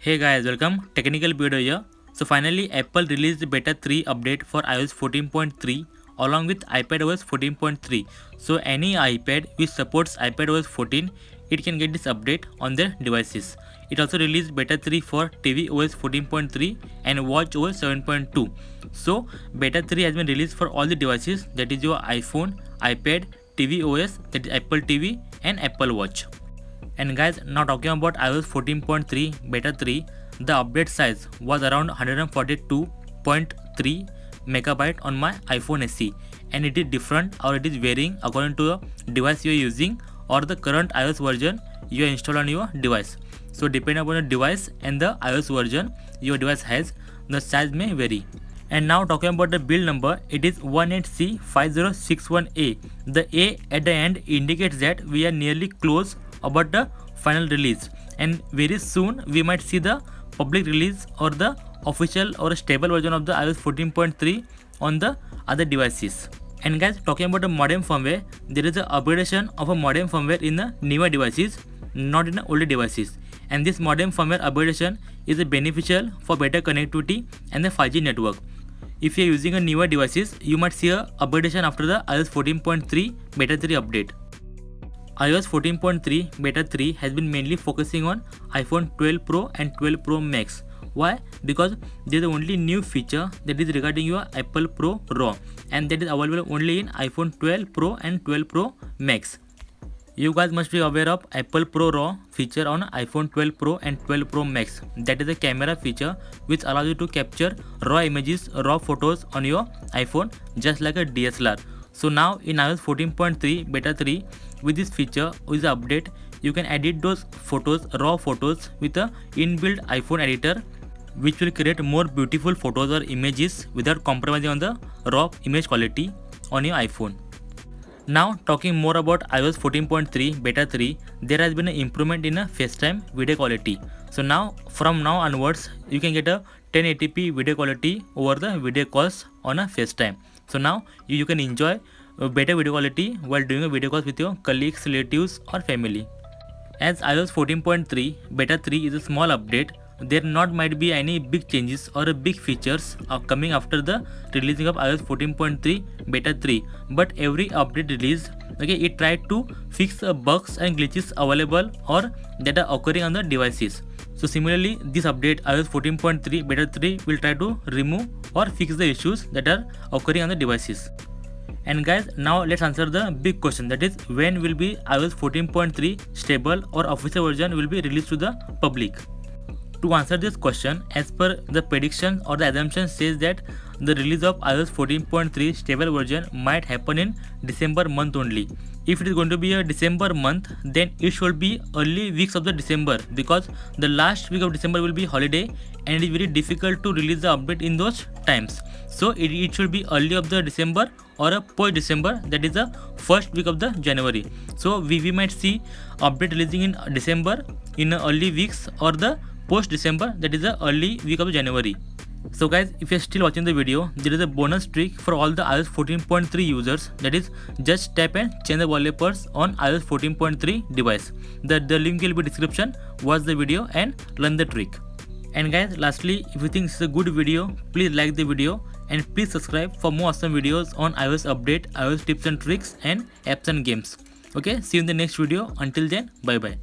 Hey guys, welcome. Technical video here. So finally Apple released beta 3 update for iOS 14.3 along with iPadOS 14.3. So any iPad which supports iPadOS 14, it can get this update on their devices. It also released beta 3 for tvOS 14.3 and watchOS 7.2. So beta 3 has been released for all the devices, that is your iPhone, iPad, tvOS, that is Apple TV and Apple Watch. And guys, now talking about iOS 14.3 beta 3, the update size was around 142.3 megabyte on my iPhone SE, and it is different or it is varying according to the device you are using or the current iOS version you are installed on your device. So depending upon the device and the iOS version your device has, the size may vary. And now talking about the build number, it is 18C5061A. The A at the end indicates that we are nearly close about the final release, and very soon we might see the public release or the official or stable version of the iOS 14.3 on the other devices. And guys, talking about the modem firmware, there is a upgradation of a modem firmware in the newer devices, not in the older devices. And this modem firmware upgradation is beneficial for better connectivity and the 5G network. If you are using a newer devices, you might see a upgradation after the iOS 14.3 beta 3 update. iOS 14.3 beta 3 has been mainly focusing on iPhone 12 Pro and 12 Pro Max. Why? Because there is the only new feature that is regarding your Apple Pro RAW, and that is available only in iPhone 12 Pro and 12 Pro Max. You guys must be aware of Apple Pro RAW feature on iPhone 12 Pro and 12 Pro Max. That is a camera feature which allows you to capture raw images, raw photos on your iPhone just like a DSLR. So now in iOS 14.3 beta 3, with this feature, with the update, you can edit those photos, raw photos, with a inbuilt iPhone editor, which will create more beautiful photos or images without compromising on the raw image quality on your iPhone. Now talking more about iOS 14.3 beta 3, there has been an improvement in a FaceTime video quality. So now from now onwards, you can get a 1080p video quality over the video calls on a FaceTime. So now you can enjoy a better video quality while doing a video calls with your colleagues, relatives or family. As iOS 14.3 beta 3 is a small update, there not might be any big changes or big features coming after the releasing of iOS 14.3 beta 3. But every update release, it tried to fix bugs and glitches available or that are occurring on the devices. So similarly, this update iOS 14.3 beta 3 will try to remove or fix the issues that are occurring on the devices. And guys, now let's answer the big question, that is, when will be iOS 14.3 stable or official version will be released to the public? To answer this question, as per the prediction or the assumption says that the release of iOS 14.3 stable version might happen in December month only. If it is going to be a December month, then it should be early weeks of the December, because the last week of December will be holiday and it is very difficult to release the update in those times. So it should be early of the December or a post December, that is the first week of the January. So we might see update releasing in December in early weeks or the post December, that is the early week of January. So guys, if you are still watching the video, there is a bonus trick for all the iOS 14.3 users, that is, just tap and change the wallpapers on iOS 14.3 device. The link will be description. Watch the video and learn the trick. And guys, lastly, if you think this is a good video, please like the video and please subscribe for more awesome videos on iOS update, iOS tips and tricks and apps and games. Okay, see you in the next video. Until then, bye bye.